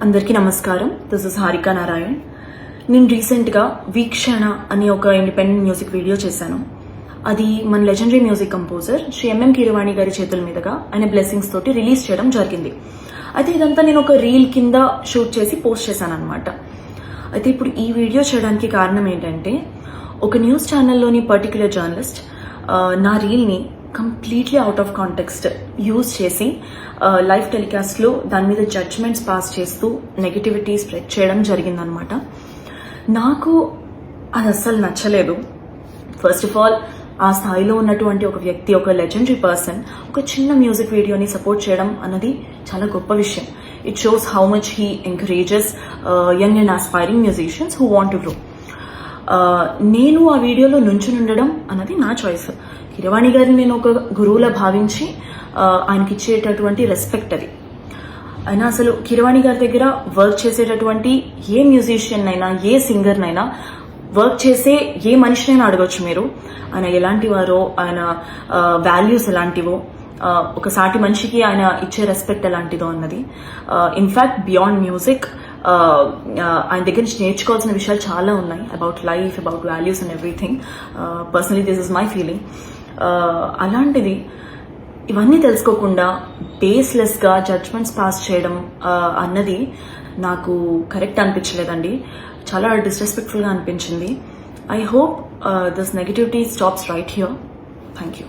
అందరికీ నమస్కారం. This is Harika Narayan. నేను రీసెంట్గా వీక్షణ అని ఒక ఇండిపెండెంట్ మ్యూజిక్ వీడియో చేశాను. అది మన legendary music composer Shri MM Keeravani గారి చేతుల మీదుగా ఆయన బ్లెస్సింగ్స్ తోటి రిలీజ్ చేయడం జరిగింది. అయితే ఇదంతా నేను ఒక రీల్ కింద షూట్ చేసి పోస్ట్ చేశాను అనమాట. అయితే ఇప్పుడు ఈ వీడియో చేయడానికి కారణం ఏంటంటే, ఒక న్యూస్ ఛానల్లోని పర్టికులర్ జర్నలిస్ట్ నా రీల్ని completely out of context use చేసి లైవ్ టెలికాస్ట్లో దాని మీద జడ్జ్మెంట్స్ పాస్ చేస్తూ నెగటివిటీ స్ప్రెడ్ చేయడం జరిగిందనమాట. నాకు అది అస్సలు నచ్చలేదు. ఫస్ట్ ఆఫ్ ఆల్, ఆ స్థాయిలో ఉన్నటువంటి ఒక వ్యక్తి, ఒక లెజెండరీ పర్సన్ ఒక చిన్న మ్యూజిక్ వీడియోని సపోర్ట్ చేయడం అన్నది చాలా గొప్ప విషయం. It shows how much he encourages young and aspiring musicians who want to grow. నేను ఆ వీడియోలో నుంచుని ఉండడం అన్నది నా చాయిస్. కీరవాణి గారిని నేను ఒక గురువులా భావించి ఆయనకి ఇచ్చేటటువంటి రెస్పెక్ట్ అది. అయినా అసలు కీరవాణి గారి దగ్గర వర్క్ చేసేటటువంటి ఏ మ్యూజిషియన్ అయినా, ఏ సింగర్ నైనా, వర్క్ చేసే ఏ మనిషినైనా అడగొచ్చు మీరు, ఆయన ఎలాంటి వారో, ఆయన వాల్యూస్ ఎలాంటివో, ఒక సాటి మనిషికి ఆయన ఇచ్చే రెస్పెక్ట్ ఎలాంటిదో అన్నది. ఇన్ఫాక్ట్ బియాండ్ మ్యూజిక్ ఆయన దగ్గర నుంచి నేర్చుకోవాల్సిన విషయాలు చాలా ఉన్నాయి, about life, about values and everything. Personally this is my feeling. అలాంటిది ఇవన్నీ తెలుసుకోకుండా బేస్లెస్ గా జడ్జ్మెంట్స్ పాస్ చేయడం అన్నది నాకు కరెక్ట్ అనిపించలేదండి. చాలా డిస్రెస్పెక్ట్ఫుల్ గా అనిపించింది. I hope this negativity stops right here. Thank you.